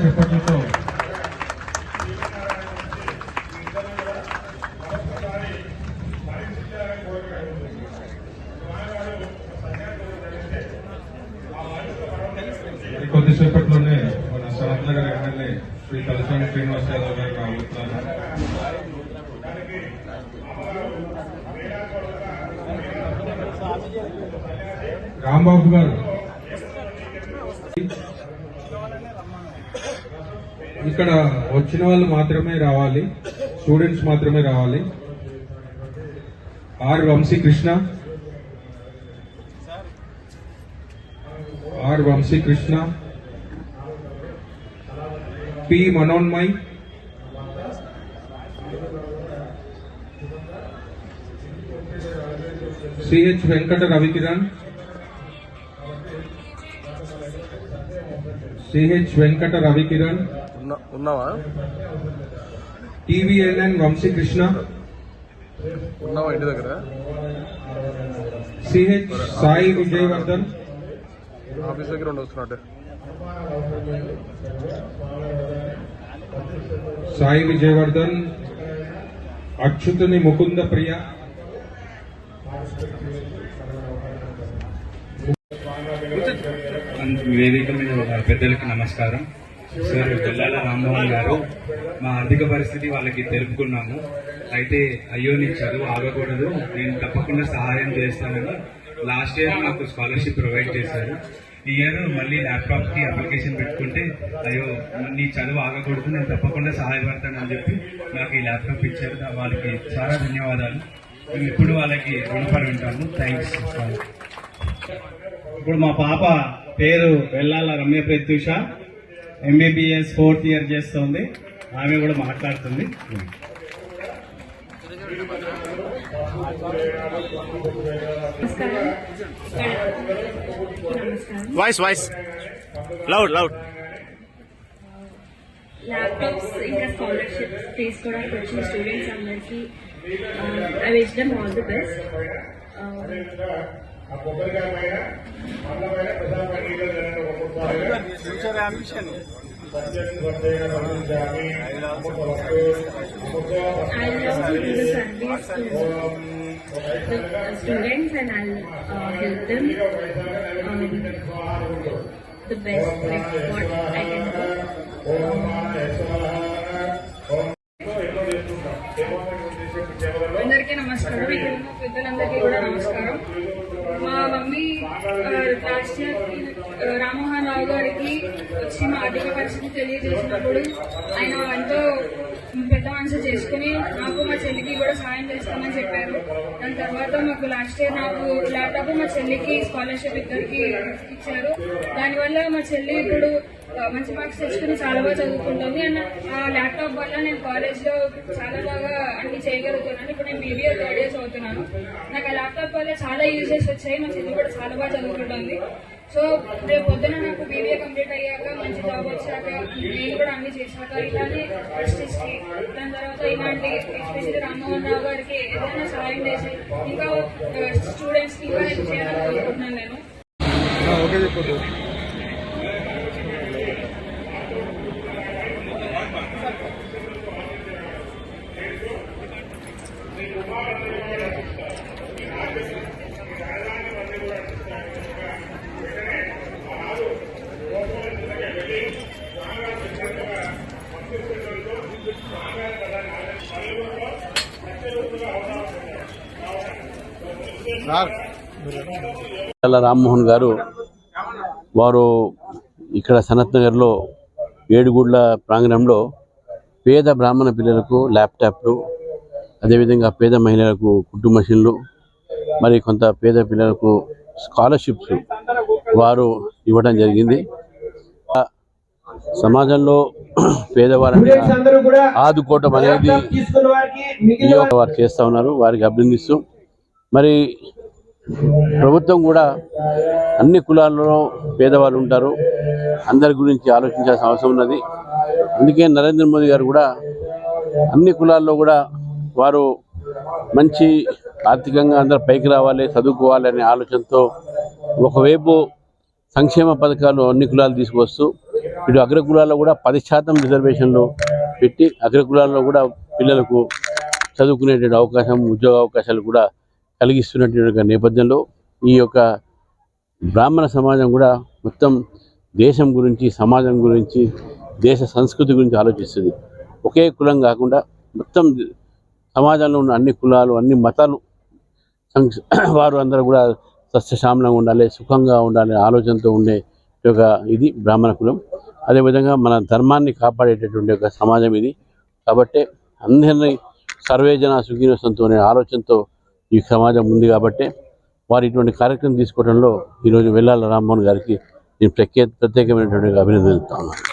చెప్పడంతో కొద్దిసేపట్లోనే మన సనత్నగర్ ఎమ్మెల్యే శ్రీ తలసాని శ్రీనివాస్ యాదవ్ గారు రాబోతున్నారు. రాంబాబు గారు ఇక్కడ వచ్చిన వాళ్ళు మాత్రమే రావాలి, స్టూడెంట్స్ మాత్రమే రావాలి. R Vamsikrishna, R Vamsikrishna, P Manonmay, CH Venkata Ravikiran, CH Venkata Ravikiran, ఉన్నావా? టీవీఎన్ఎన్ వంశీకృష్ణ, ఉన్నావా ఇంటి దగ్గర? సిహెచ్ సాయి విజయవర్ధన్, ఆఫీస్ దగ్గర వస్తున్నట్టు సాయి విజయవర్ధన్, అచ్యుతుని ముకుంద ప్రియ, వేదిక మీద పెద్దలకు నమస్కారం. సార్ వెల్లాల రామ్మోహన్ గారు, మా ఆర్థిక పరిస్థితి వాళ్ళకి తెలుపుకున్నాము. అయితే అయ్యో నీ చదువు ఆగకూడదు, నేను తప్పకుండా సహాయం చేస్తానని లాస్ట్ ఇయర్ నాకు స్కాలర్షిప్ ప్రొవైడ్ చేశారు. ఈ ఇయర్ మళ్ళీ ల్యాప్టాప్ కి అప్లికేషన్ పెట్టుకుంటే అయ్యో నీ చదువు ఆగకూడదు, నేను తప్పకుండా సహాయపడతానని చెప్పి నాకు ఈ ల్యాప్టాప్ ఇచ్చారు. వాళ్ళకి చాలా ధన్యవాదాలు. మేము ఇప్పుడు వాళ్ళకి రుణపడి ఉంటాము. థ్యాంక్స్. ఇప్పుడు మా పాప పేరు Vellala Ramya Pratyusha, MBBS 4th year చేస్తుంది. ఆమె కూడా మాట్లాడుతుంది. వాయిస్ లౌడ్ ల్యాప్టాప్స్ ఇంకా స్కాలర్షిప్స్ తీసుకోవడానికి వచ్చిన స్టూడెంట్స్ అందరికీ I wish them all the best. I love to do the service to the students and I'll help them the best, like what I can do. అందరికీ నమస్కారం. ఇక్కడ ఉన్న పెద్దలందరికీ కూడా నమస్కారం. మా mummy last year Rammohan Rao గారికి వచ్చి మా ఆర్థిక పరిస్థితి తెలియజేసినప్పుడు ఆయన ఎంతో పెద్ద మనసు చేసుకుని నాకు మా చెల్లికి కూడా సాయం చేస్తామని చెప్పారు. దాని తర్వాత మాకు లాస్ట్ ఇయర్ నాకు ల్యాప్టాప్, మా చెల్లికి స్కాలర్షిప్ ఇద్దరికి ఇచ్చారు. దానివల్ల మా చెల్లి ఇప్పుడు మంచి మార్క్స్ తెచ్చుకుని చాలా బాగా చదువుకుంటుంది. అండ్ ఆ ల్యాప్టాప్ వల్ల నేను కాలేజ్ లో చాలా బాగా అన్ని చేయగలుగుతున్నాను. ఇప్పుడు నేను BBA 3rd year చదువుతున్నాను. నాకు ఆ ల్యాప్టాప్ వల్ల చాలా యూజెస్ వచ్చాయి. మా చెల్లి కూడా చాలా బాగా చదువుకుంటుంది. సో రేపు పొద్దున నాకు BBA కంప్లీట్ అయ్యాక మంచి జాబ్ వచ్చాక నేను కూడా అన్ని చేశాక ఇలానే జస్టిస్ కి, దాని తర్వాత ఇలాంటి ఎస్పెషల్లీ రామ్మోహన్ రావు గారికి ఏదైనా సహాయం చేసి ఇంకా స్టూడెంట్స్ కి ఇంకా హెల్ప్ చేయాలని కోరుకుంటున్నాను నేను. రామ్మోహన్ గారు వారు ఇక్కడ సనత్ నగర్లో ఏడుగుడ్ల ప్రాంగణంలో పేద బ్రాహ్మణ పిల్లలకు ల్యాప్టాప్లు, అదేవిధంగా పేద మహిళలకు కుట్టు మెషిన్లు, మరి కొంత పేద పిల్లలకు స్కాలర్షిప్స్ వారు ఇవ్వడం జరిగింది. సమాజంలో పేదవారిని ఆదుకోవటం అనేది వారు చేస్తూ ఉన్నారు. వారికి అభినందిస్తూ మరి ప్రభుత్వం కూడా అన్ని కులాల్లో పేదవాళ్ళు ఉంటారు, అందరి గురించి ఆలోచించాల్సిన అవసరం ఉన్నది. అందుకే నరేంద్ర మోదీ గారు కూడా అన్ని కులాల్లో కూడా వారు మంచి ఆర్థికంగా అందరూ పైకి రావాలి, చదువుకోవాలి అనే ఆలోచనతో ఒకవైపు సంక్షేమ పథకాలు అన్ని కులాలు తీసుకొస్తూ ఇటు అగ్రకులాల్లో కూడా 10% రిజర్వేషన్లు పెట్టి అగ్రకులాల్లో కూడా పిల్లలకు చదువుకునేటువంటి అవకాశం, ఉద్యోగ అవకాశాలు కూడా కలిగిస్తున్నటువంటి నేపథ్యంలో ఈ యొక్క బ్రాహ్మణ సమాజం కూడా మొత్తం దేశం గురించి, సమాజం గురించి, దేశ సంస్కృతి గురించి ఆలోచిస్తుంది. ఒకే కులం కాకుండా మొత్తం సమాజంలో ఉన్న అన్ని కులాలు, అన్ని మతాలు వారు అందరూ కూడా సస్యశ్యామలంగా ఉండాలి, సుఖంగా ఉండాలి ఆలోచనతో ఉండే ఒక ఇది బ్రాహ్మణ కులం. అదేవిధంగా మన ధర్మాన్ని కాపాడేటటువంటి ఒక సమాజం ఇది. కాబట్టి అందరినీ సర్వేజన సుఖినో సంతు అనే ఆలోచనతో ఈ సమాజం ఉంది. కాబట్టి వారు ఇటువంటి కార్యక్రమం తీసుకోవడంలో ఈరోజు వెల్లాల రామ్మోహన్ గారికి నేను ప్రత్యేకమైనటువంటి అభినందనలు తెలుపుతా ఉన్నాను.